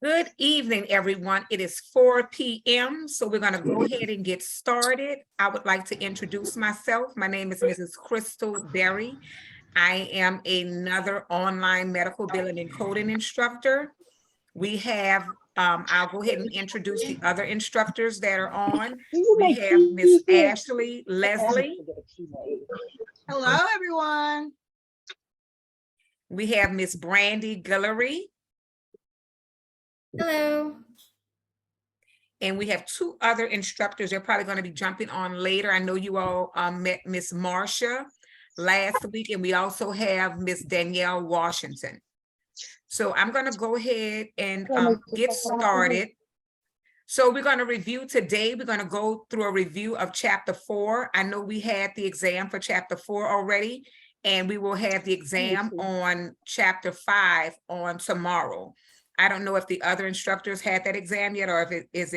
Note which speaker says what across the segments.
Speaker 1: Good evening, everyone. It is 4 p.m., so we're going to go ahead and get started. I would like to introduce myself. My name is Mrs. Crystal Berry. I am another online medical billing and coding instructor. We have, I'll go ahead and introduce the other instructors that are on. We have Miss Ashley Leslie.
Speaker 2: Hello, everyone.
Speaker 1: We have Miss Brandy Guillory.
Speaker 3: Hello.
Speaker 1: And we have two other instructors. They're probably going to be jumping on later. I know you all met Miss Marcia last week, and we also have Miss Danielle Washington. So I'm going to go ahead and get started. So we're going to review today. We're going to go through a review of Chapter 4. I know we had the exam for Chapter 4 already, and we will have the exam on Chapter 5 on tomorrow. I don't know if the other instructors had that exam yet, or if it is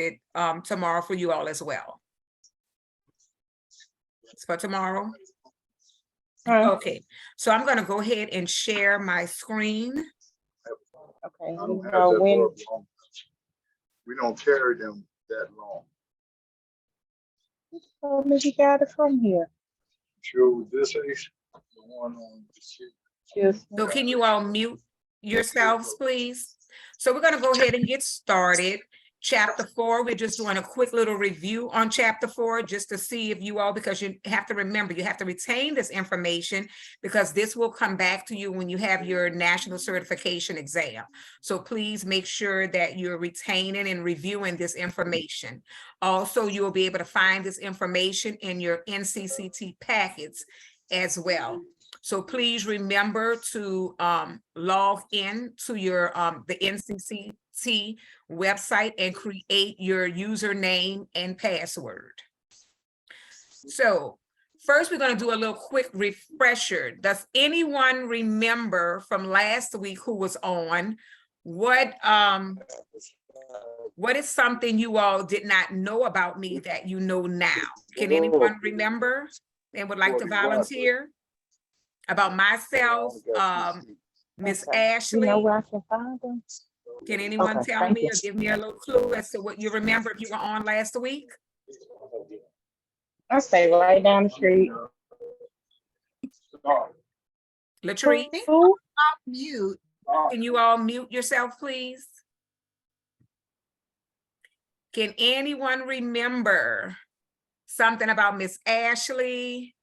Speaker 1: tomorrow for you all as well. It's for tomorrow. Okay, so I'm going to go ahead and share my screen.
Speaker 4: Okay. We don't carry them that long.
Speaker 2: Maybe you got it from here.
Speaker 4: Sure, with this age, the one on the sheet.
Speaker 2: Yes.
Speaker 1: So can you all mute yourselves, please? So we're going to go ahead and get started. Chapter 4, we're just doing a quick little review on Chapter 4 just to see if you all, because you have to remember, you have to retain this information because this will come back to you when you have your national certification exam. So please make sure that you're retaining and reviewing this information. Also, you will be able to find this information in your NCCT packets as well. So please remember to log in to your the NCCT website and create your username and password. So first, we're going to do a little quick refresher. Does anyone remember from last week who was on what is something you all did not know about me that you know now? Can anyone remember and would like to volunteer? About myself, Miss Ashley.
Speaker 2: You know where I can find them?
Speaker 1: Can anyone
Speaker 2: Okay,
Speaker 1: tell
Speaker 2: thank
Speaker 1: me
Speaker 2: you.
Speaker 1: or give me a little clue as to what you remember if you were on last week?
Speaker 2: I stay right down the street.
Speaker 1: Latrice,
Speaker 2: Who?
Speaker 3: Mute.
Speaker 1: can you all mute yourself, please? Can anyone remember something about Miss Ashley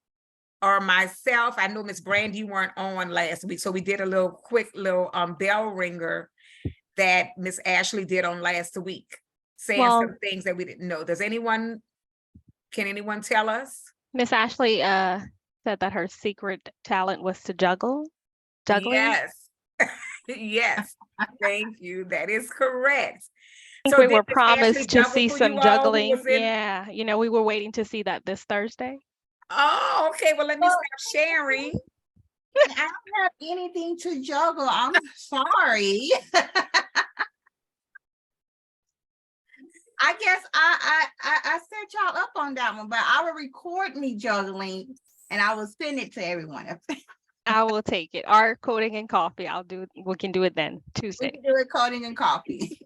Speaker 1: or myself? I know Miss Brandy, you weren't on last week, so we did a little quick little bell ringer that Miss Ashley did on last week, saying some things that we didn't know. Can anyone tell us?
Speaker 5: Miss Ashley said that her secret talent was to juggling.
Speaker 1: Yes. Yes. Thank you. That is correct.
Speaker 5: I think
Speaker 1: So
Speaker 5: we
Speaker 1: did
Speaker 5: were
Speaker 1: Miss Ashley
Speaker 5: promised to
Speaker 1: juggle
Speaker 5: see
Speaker 1: for
Speaker 5: some
Speaker 1: you all who
Speaker 5: juggling.
Speaker 1: was in-
Speaker 5: Yeah, you know, we were waiting to see that this Thursday.
Speaker 1: Oh, okay. Well, let me stop sharing.
Speaker 3: I don't have anything to juggle. I'm sorry. I guess I set y'all up on that one, but I will record me juggling and I will send it to everyone.
Speaker 5: I will take it. Our coding and coffee. We can do it then
Speaker 3: We
Speaker 5: Tuesday.
Speaker 3: can do it coding and coffee.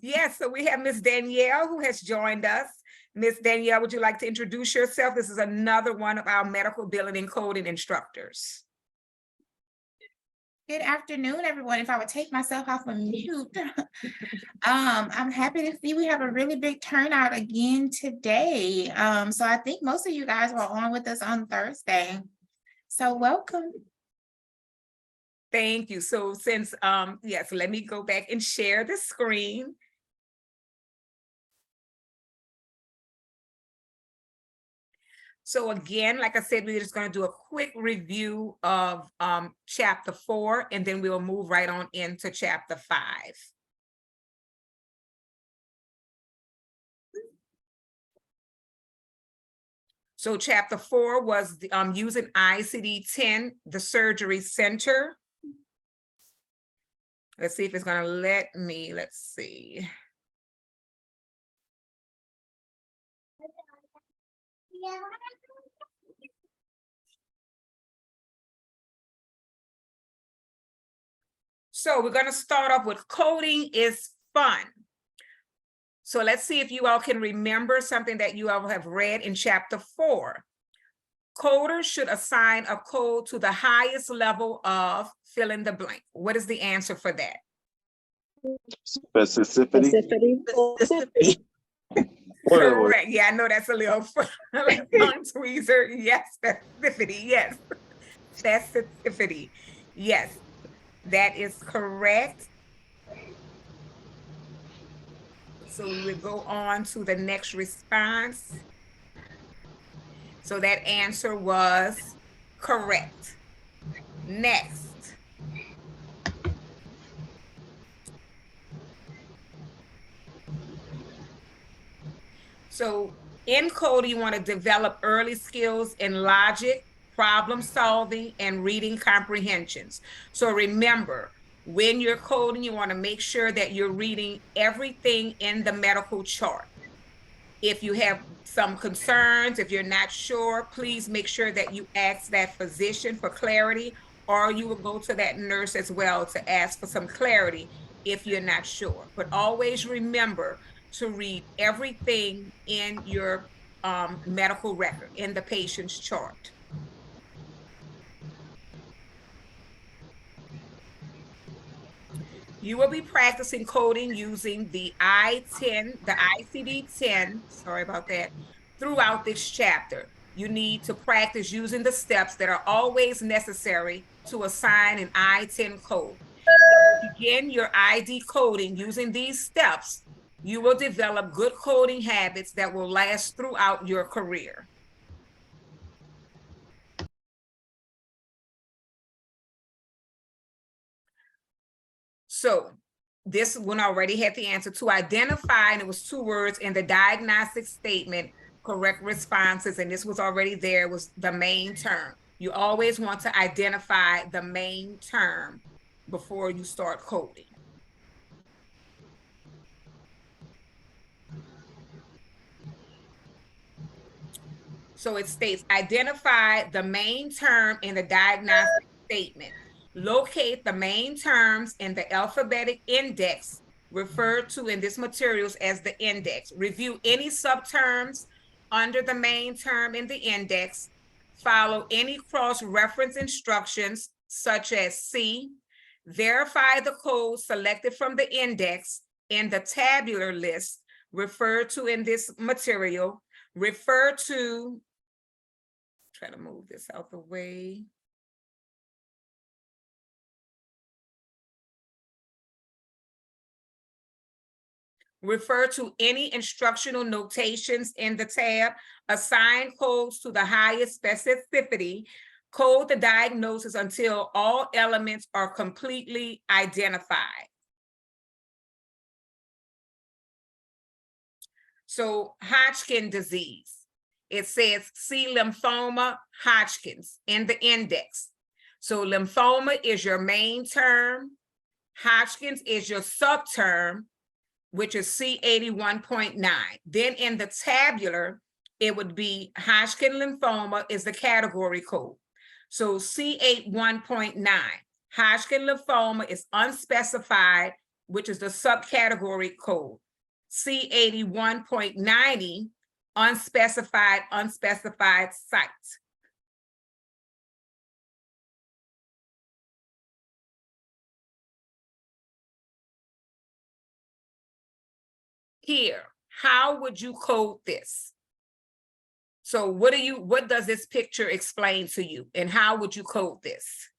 Speaker 1: Yes, so we have Miss Danielle who has joined us. Miss Danielle, would you like to introduce yourself? This is another one of our medical billing and coding instructors.
Speaker 6: Good afternoon, everyone. If I would take myself off of mute, I'm happy to see we have a really big turnout again today. So I think most of you guys were on with us on Thursday. So welcome.
Speaker 1: Thank you. So since, yes, let me go back and share the screen. So again, like I said, we're just going to do a quick review of Chapter 4, and then we'll move right on into Chapter 5. So Chapter 4 was using ICD-10, the surgery center. Let's see if it's going to let me, let's see. So we're gonna start off with coding is fun. So let's see if you all can remember something that you all have read in chapter 4. Coders should assign a code to the highest level of fill in the blank. What is the answer for that?
Speaker 7: Specificity. Whatever.
Speaker 1: Correct. Yeah, I know that's a little tongue tweezer. Yes, specificity. Yes, specificity. Yes, that is correct. So we would go on to the next response. So that answer was correct. Next. So in coding, you want to develop early skills in logic, problem solving, and reading comprehensions. So remember, when you're coding, you want to make sure that you're reading everything in the medical chart. If you have some concerns, if you're not sure, please make sure that you ask that physician for clarity, or you will go to that nurse as well to ask for some clarity if you're not sure. But always remember to read everything in your medical record, in the patient's chart. You will be practicing coding using the ICD-10, sorry about that, throughout this chapter. You need to practice using the steps that are always necessary to assign an I-10 code. Begin your ID coding using these steps. You will develop good coding habits that will last throughout your career. So this one already had the answer. To identify, and it was 2 words in the diagnostic statement, correct responses, and this was already there, was the main term. You always want to identify the main term before you start coding. So it states, identify the main term in the diagnostic statement. Locate the main terms in the alphabetic index referred to in this materials as the index. Review any subterms under the main term in the index. Follow any cross-reference instructions such as C. Verify the code selected from the index in the tabular list referred to in this material. Refer to, try to move this out the way. Refer to any instructional notations in the tab. Assign codes to the highest specificity. Code the diagnosis until all elements are completely identified. So Hodgkin disease, it says see lymphoma, Hodgkin's in the index. So lymphoma is your main term. Hodgkin's is your subterm, which is C81.9. Then in the tabular, it would be Hodgkin lymphoma is the category code. So C81.9, Hodgkin lymphoma is unspecified, which is the subcategory code. C81.90, unspecified site. Here, how would you code this? So what does this picture explain to you, and how would you code this?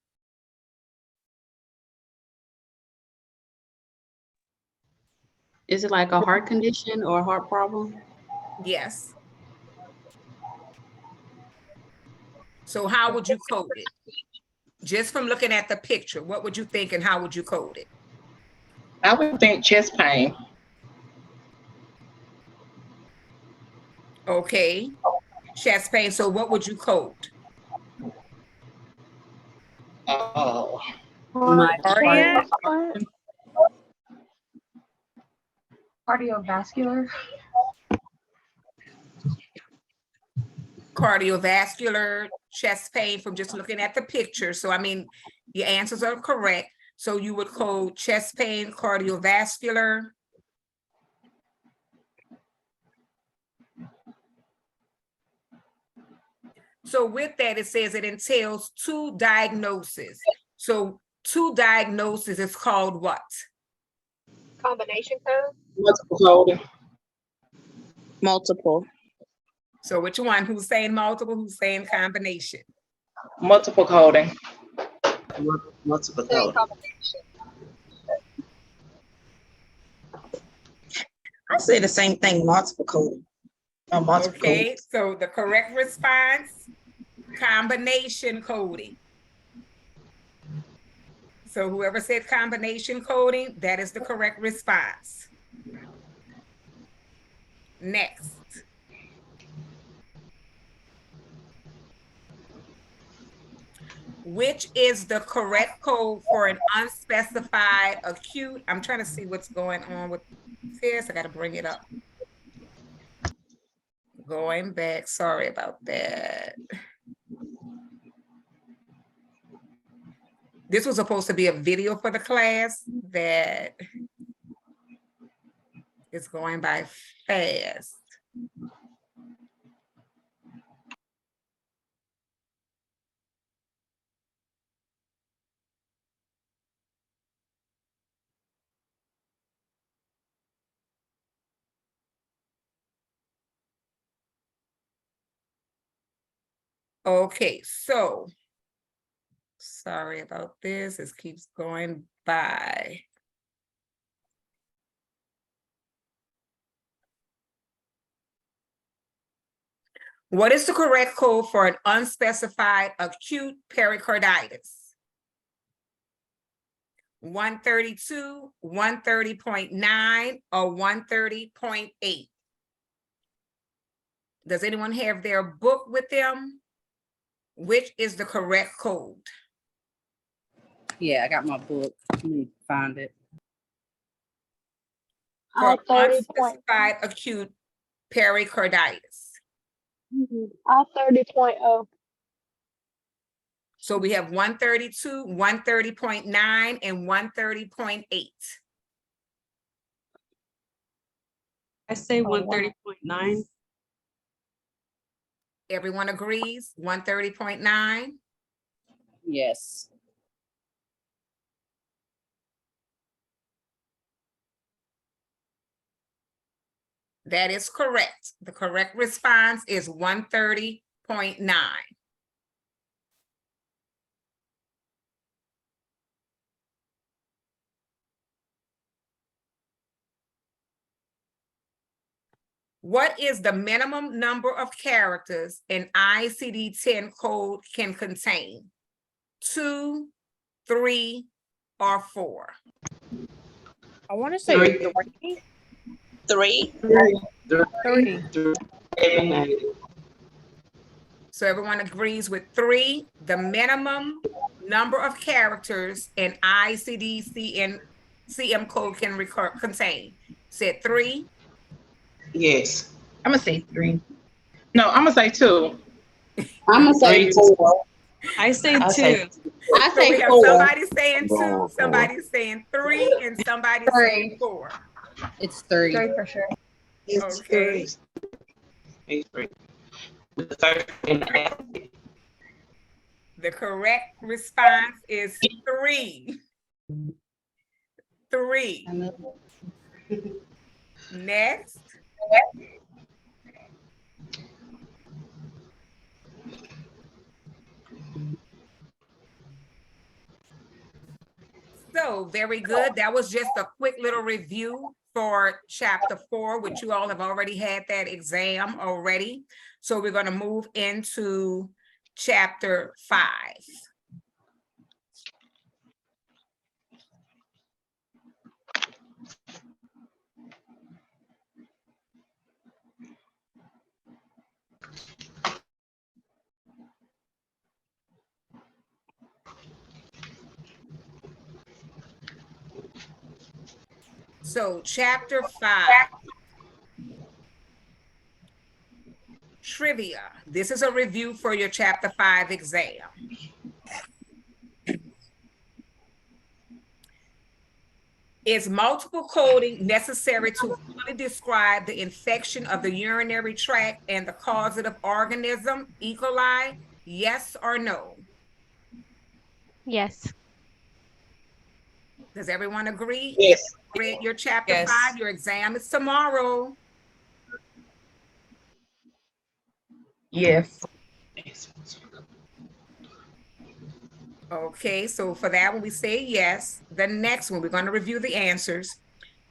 Speaker 8: Is it like a heart condition or a heart problem?
Speaker 1: Yes. So how would you code it? Just from looking at the picture, what would you think and how would you code it?
Speaker 2: I would think chest pain.
Speaker 1: Okay, chest pain. So what would you code?
Speaker 2: Oh,
Speaker 9: Cardiovascular.
Speaker 1: Cardiovascular, chest pain from just looking at the picture. So I mean, your answers are correct. So you would code chest pain, cardiovascular. So with that, it says it entails 2 diagnoses. So 2 diagnoses is called what?
Speaker 7: Combination code?
Speaker 8: Multiple coding.
Speaker 2: Multiple.
Speaker 1: So which one? Who's saying multiple? Who's saying combination?
Speaker 2: Multiple coding.
Speaker 8: Multiple
Speaker 7: Say
Speaker 8: coding.
Speaker 7: combination.
Speaker 2: I say the same thing, multiple coding. Multiple
Speaker 1: Okay, so the correct response, combination coding. So whoever said combination coding, that is the correct response. Next. Which is the correct code for an unspecified acute? I'm trying to see what's going on with this. I got to bring it up. Going back, sorry about that. This was supposed to be a video for the class that is going by fast. Okay, so sorry about this. This keeps going by. What is the correct code for an unspecified acute pericarditis? 132, 130.9, or 130.8? Does anyone have their book with them? Which is the correct code?
Speaker 8: Yeah, I got my book. Let me find it.
Speaker 1: For
Speaker 7: I-30
Speaker 1: unspecified acute pericarditis.
Speaker 7: I-30.0.
Speaker 1: So we have 132, 130.9, and 130.8.
Speaker 8: I say 130.9.
Speaker 1: Everyone agrees, 130.9?
Speaker 8: Yes.
Speaker 1: That is correct. The correct response is 130.9. What is the minimum number of characters an ICD-10 code can contain? 2, 3, or 4?
Speaker 2: I want to say
Speaker 8: Three.
Speaker 2: 3.
Speaker 7: 3.
Speaker 1: So everyone agrees with 3, the minimum number of characters an ICD-CM code can contain. Said 3.
Speaker 2: Yes. I'm gonna say 3. No, I'm gonna say 2.
Speaker 8: I'm gonna say
Speaker 2: Three.
Speaker 8: 4. I say
Speaker 2: I'll
Speaker 8: 2.
Speaker 2: say-
Speaker 8: I
Speaker 1: So we
Speaker 8: say
Speaker 1: have
Speaker 8: 4.
Speaker 1: somebody saying 2, somebody saying 3, and somebody saying 4.
Speaker 8: It's 3.
Speaker 7: 3 for sure.
Speaker 1: Okay.
Speaker 2: It's 3. With the third and the last.
Speaker 1: The correct response is 3. 3. Next. So very good. That was just a quick little review for chapter 4, which you all have already had that exam already. So we're going to move into chapter 5. So chapter 5. Trivia. This is a review for your chapter 5 exam. Is multiple coding necessary to fully describe the infection of the urinary tract and the causative organism, E. coli? Yes or no?
Speaker 5: Yes.
Speaker 1: Does everyone agree?
Speaker 2: Yes.
Speaker 1: Read your chapter
Speaker 9: Yes.
Speaker 1: 5. Your exam is tomorrow.
Speaker 2: Yes.
Speaker 1: Okay, so for that one, we say yes. The next one, we're going to review the answers.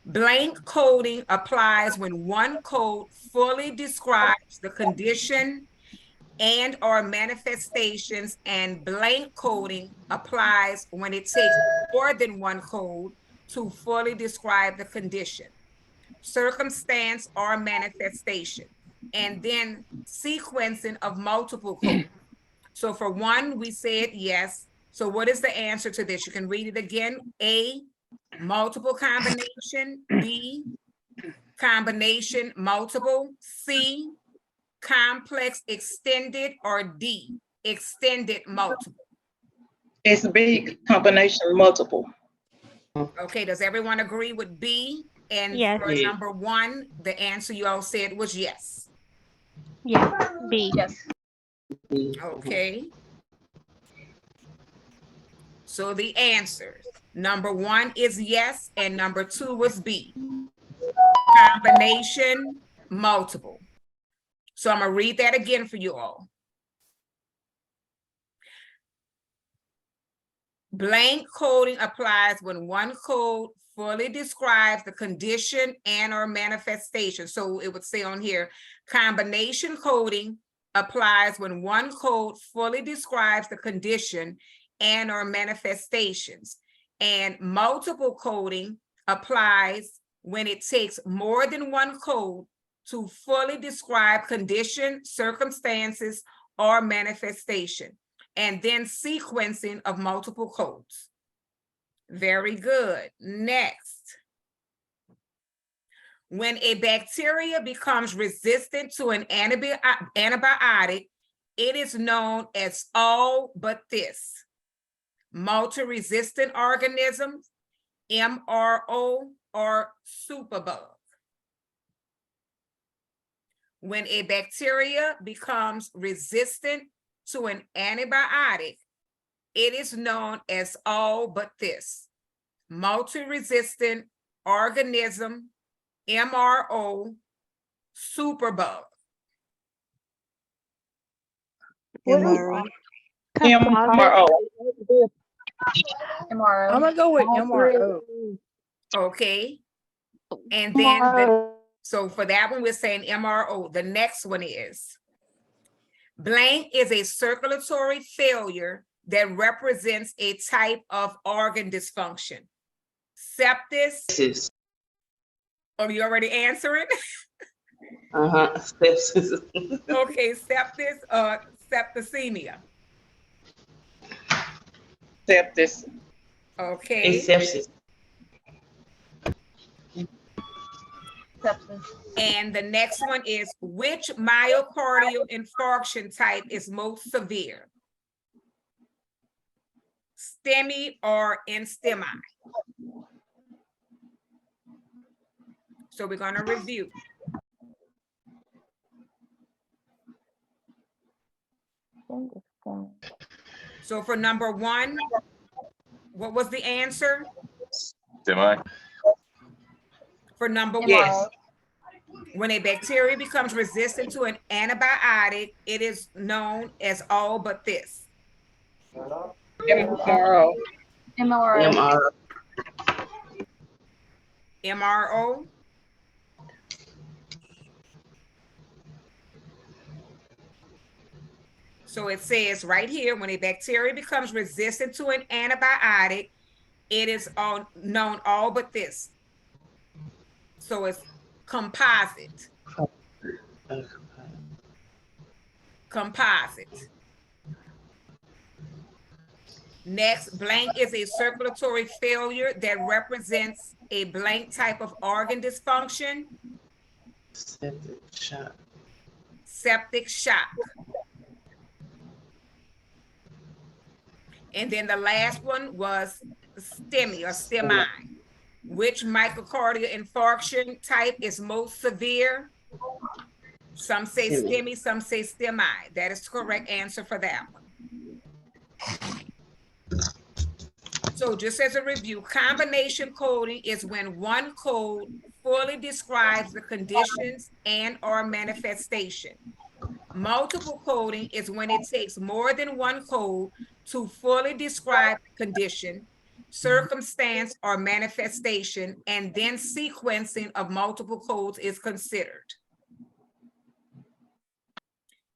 Speaker 1: Blank coding applies when one code fully describes the condition and or manifestations, and blank coding applies when it takes more than one code to fully describe the condition, circumstance, or manifestation, and then sequencing of multiple codes. So for one, we said yes. So what is the answer to this? You can read it again. A, multiple combination. B, combination multiple. C, complex extended. Or D, extended multiple.
Speaker 2: It's B, combination multiple.
Speaker 1: Okay, does everyone agree with B? And
Speaker 5: Yes.
Speaker 1: for number one, the answer you all said was yes.
Speaker 5: Yes. B.
Speaker 8: Yes.
Speaker 1: Okay. So the answers, number one is yes, and number two was B. Combination, multiple. So I'm gonna read that again for you all. Blank coding applies when one code fully describes the condition and or manifestation. So it would say on here, combination coding applies when one code fully describes the condition and or manifestations. And multiple coding applies when it takes more than one code to fully describe condition, circumstances, or manifestation, and then sequencing of multiple codes. Very good. Next. When a bacteria becomes resistant to an antibiotic, it is known as all but this. Multi-resistant organisms, MRO, or superbug. When a bacteria becomes resistant to an antibiotic, it is known as all but this. Multi-resistant organism, MRO, superbug.
Speaker 7: MRO.
Speaker 2: MRO.
Speaker 7: MRO.
Speaker 9: I'm gonna go with MRO.
Speaker 1: Okay. And then, so for that one, we're saying MRO. The next one is blank is a circulatory failure that represents a type of organ dysfunction. Sepsis. Oh, you already answering?
Speaker 8: Sepsis.
Speaker 1: Okay, sepsis or septicemia.
Speaker 2: Sepsis.
Speaker 1: Okay.
Speaker 8: Sepsis.
Speaker 1: And the next one is, which myocardial infarction type is most severe? STEMI or NSTEMI? So we're going to review. So for number one, what was the answer?
Speaker 4: Semi.
Speaker 1: For number one,
Speaker 2: Yes.
Speaker 1: when a bacteria becomes resistant to an antibiotic, it is known as all but this.
Speaker 2: MRO.
Speaker 8: MRO.
Speaker 1: MRO. So it says right here, when a bacteria becomes resistant to an antibiotic, it is all known all but this. So it's composite. Composite. Next, blank is a circulatory failure that represents a blank type of organ dysfunction.
Speaker 8: Septic shock.
Speaker 1: Septic shock. And then the last one was STEMI or STEMI. Which myocardial infarction type is most severe? Some say STEMI, some say STEMI. That is the correct answer for that one. So just as a review, combination coding is when one code fully describes the conditions and or manifestation. Multiple coding is when it takes more than one code to fully describe the condition, circumstance, or manifestation, and then sequencing of multiple codes is considered.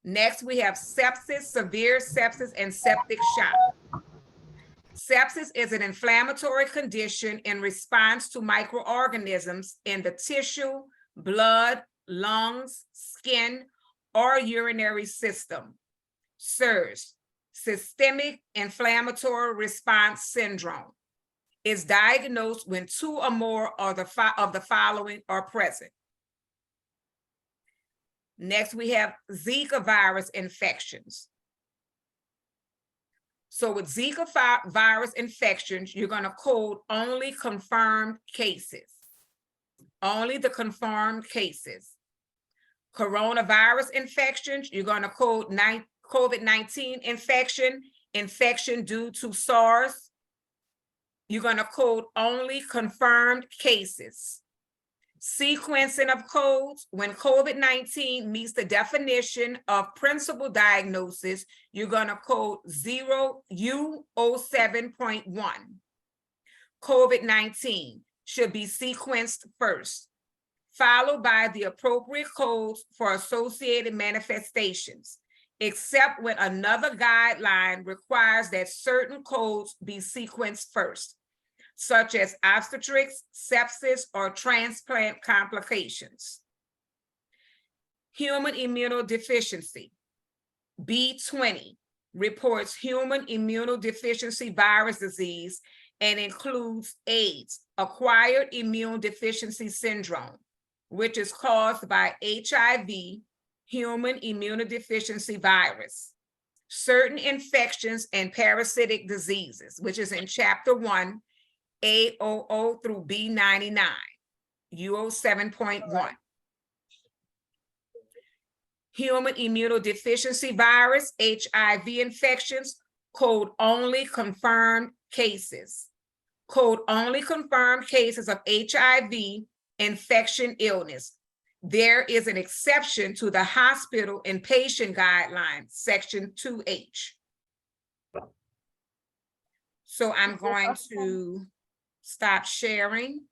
Speaker 1: Next, we have sepsis, severe sepsis, and septic shock. Sepsis is an inflammatory condition in response to microorganisms in the tissue, blood, lungs, skin, or urinary system. SIRS, systemic inflammatory response syndrome, is diagnosed when two or more of the following are present. Next, we have Zika virus infections. So with Zika virus infections, you're going to code only confirmed cases. Only the confirmed cases. Coronavirus infections, you're going to code COVID-19 infection due to SARS. You're going to code only confirmed cases. Sequencing of codes, when COVID-19 meets the definition of principal diagnosis, you're going to code U07.1. COVID-19 should be sequenced first, followed by the appropriate codes for associated manifestations, except when another guideline requires that certain codes be sequenced first, such as obstetrics, sepsis, or transplant complications. Human immunodeficiency, B20, reports human immunodeficiency virus disease and includes AIDS, acquired immune deficiency syndrome, which is caused by HIV, human immunodeficiency virus, certain infections and parasitic diseases, which is in Chapter 1, A00 through B99, U07.1. Human immunodeficiency virus, HIV infections, code only confirmed cases. Code only confirmed cases of HIV infection illness. There is an exception to the hospital and patient guidelines, section 2H. So I'm going to stop sharing.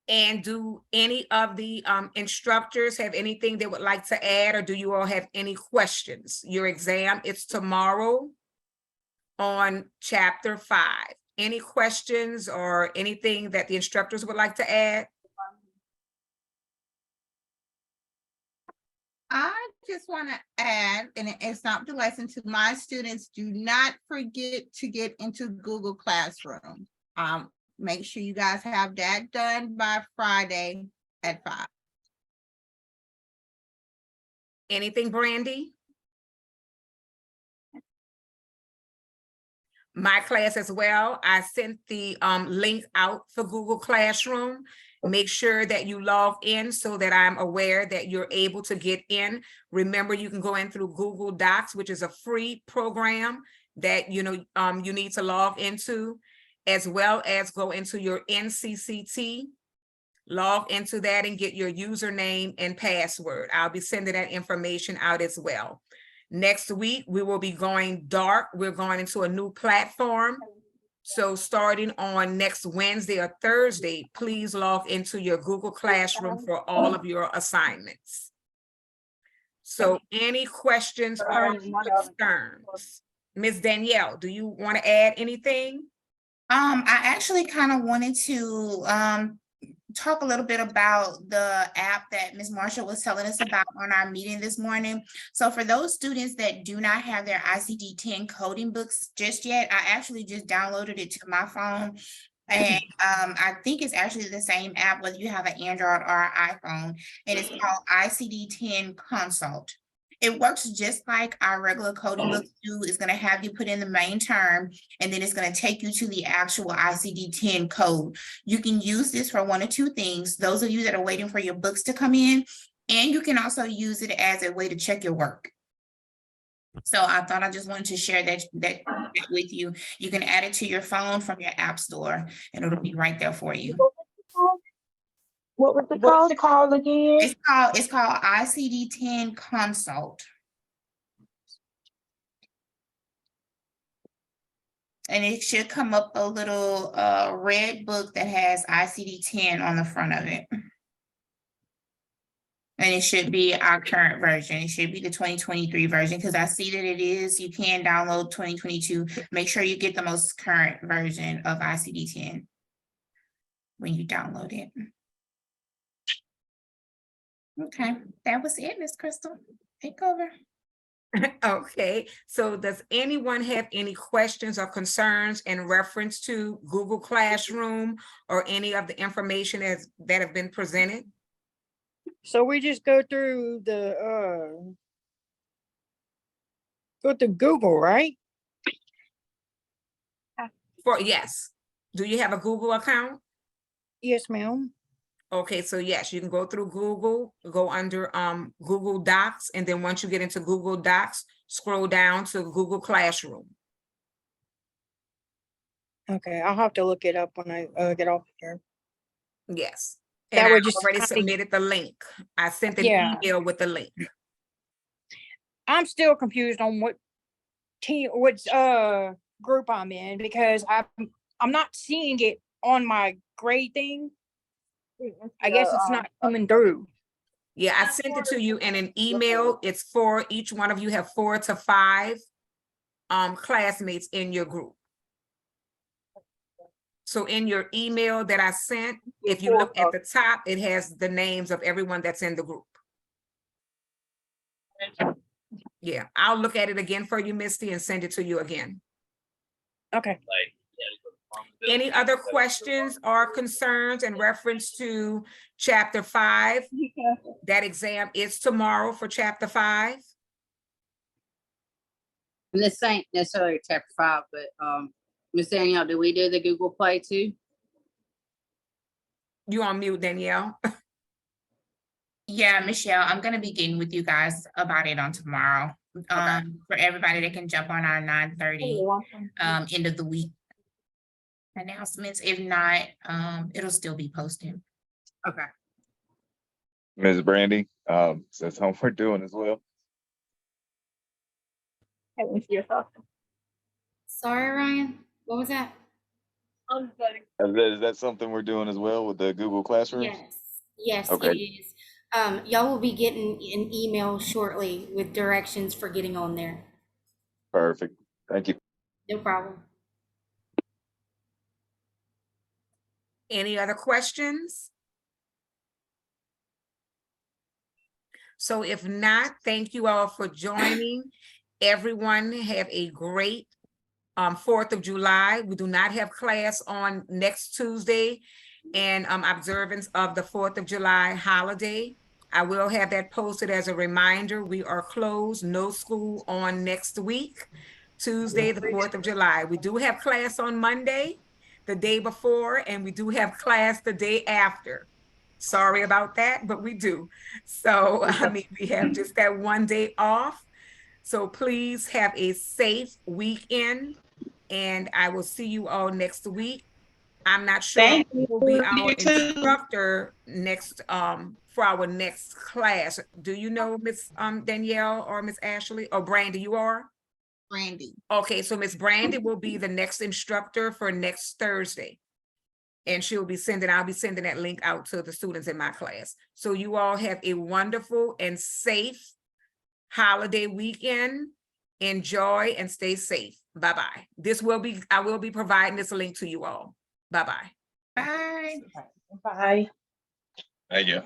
Speaker 1: And do any of the instructors have anything they would like to add, or do you all have any questions? Your exam is tomorrow on chapter 5. Any questions or anything that the instructors would like to add?
Speaker 3: I just want to add, and it's not the lesson to my students, do not forget to get into Google Classroom. Make sure you guys have that done by Friday at 5.
Speaker 1: Anything, Brandy? My class as well. I sent the link out for Google Classroom. Make sure that you log in so that I'm aware that you're able to get in. Remember, you can go in through Google Docs, which is a free program that you need to log into, as well as go into your NCCT, log into that and get your username and password. I'll be sending that information out as well. Next week, we will be going dark. We're going into a new platform. So starting on next Wednesday or Thursday, please log into your Google Classroom for all of your assignments. So any questions or concerns? Ms. Danielle, do you want to add anything?
Speaker 6: I actually kind of wanted to talk a little bit about the app that Ms. Marshall was telling us about on our meeting this morning. So for those students that do not have their ICD-10 coding books just yet, I actually just downloaded it to my phone. And I think it's actually the same app, whether you have an Android or an iPhone, and it's called ICD-10 Consult. It works just like our regular coding books do. It's gonna have you put in the main term, and then it's gonna take you to the actual ICD-10 code. You can use this for one of two things. Those of you that are waiting for your books to come in, and you can also use it as a way to check your work. So I thought I just wanted to share that with you. You can add it to your phone from your app store, and it'll be right there for you.
Speaker 2: What was it called again?
Speaker 6: It's called ICD-10 Consult. And it should come up a little red book that has ICD-10 on the front of it. And it should be our current version. It should be the 2023 version, because I see that it is. You can download 2022. Make sure you get the most current version of ICD-10 when you download it. Okay, that was it, Miss Crystal. Take over.
Speaker 1: Okay, so does anyone have any questions or concerns in reference to Google Classroom or any of the information that have been presented?
Speaker 7: So we just go through Google, right?
Speaker 1: Yes. Do you have a Google account?
Speaker 7: Yes, ma'am.
Speaker 1: Okay, so yes, you can go through Google, go under Google Docs, and then once you get into Google Docs, scroll down to Google Classroom.
Speaker 7: Okay, I'll have to look it up when I get off here.
Speaker 1: Yes.
Speaker 7: That
Speaker 1: And I
Speaker 7: would just
Speaker 1: already
Speaker 7: kinda-
Speaker 1: submitted the link. I sent an
Speaker 7: Yeah.
Speaker 1: email with the link.
Speaker 7: I'm still confused on what group I'm in, because I'm not seeing it on my grade thing. I guess it's not coming through.
Speaker 1: Yeah, I sent it to you in an email. It's for each one of you have 4 to 5 classmates in your group. So in your email that I sent, if you look at the top, it has the names of everyone that's in the group. Yeah, I'll look at it again for you, Misty, and send it to you again.
Speaker 7: Okay.
Speaker 1: Any other questions or concerns in reference to chapter 5? That exam is tomorrow for chapter 5.
Speaker 8: And this ain't necessarily chapter 5, but Miss Danielle, do we do the Google Play too?
Speaker 1: You on mute, Danielle?
Speaker 6: Yeah, Michelle, I'm gonna be getting with you guys about it on tomorrow. For everybody that can jump on our 9:30 end of the week announcements. If not, it'll still be posted.
Speaker 8: Okay.
Speaker 9: Ms. Brandy, that's how we're doing as well.
Speaker 10: Sorry, Ryan. What was that?
Speaker 9: Is that something we're doing as well with the Google Classroom?
Speaker 10: Yes,
Speaker 9: Okay.
Speaker 10: it is. Y'all will be getting an email shortly with directions for getting on there.
Speaker 9: Perfect. Thank you.
Speaker 10: No problem.
Speaker 1: Any other questions? So if not, thank you all for joining. Everyone have a great 4th of July. We do not have class on next Tuesday and observance of the 4th of July holiday. I will have that posted as a reminder. We are closed, no school on next week, Tuesday, the 4th of July. We do have class on Monday, the day before, and we do have class the day after. Sorry about that, but we do. So, I mean, we have just that one day off. So please have a safe weekend, and I will see you all next week. I'm not sure
Speaker 2: Thank
Speaker 1: who will be
Speaker 2: you.
Speaker 1: our
Speaker 2: You too.
Speaker 1: instructor next for our next class. Do you know Miss Danielle or Miss Ashley or Brandy? You are?
Speaker 3: Brandy.
Speaker 1: Okay, so Miss Brandy will be the next instructor for next Thursday. And I'll be sending that link out to the students in my class. So you all have a wonderful and safe holiday weekend. Enjoy and stay safe. Bye-bye. I will be providing this link to you all. Bye-bye.
Speaker 6: Bye.
Speaker 2: Bye.
Speaker 9: Thank you.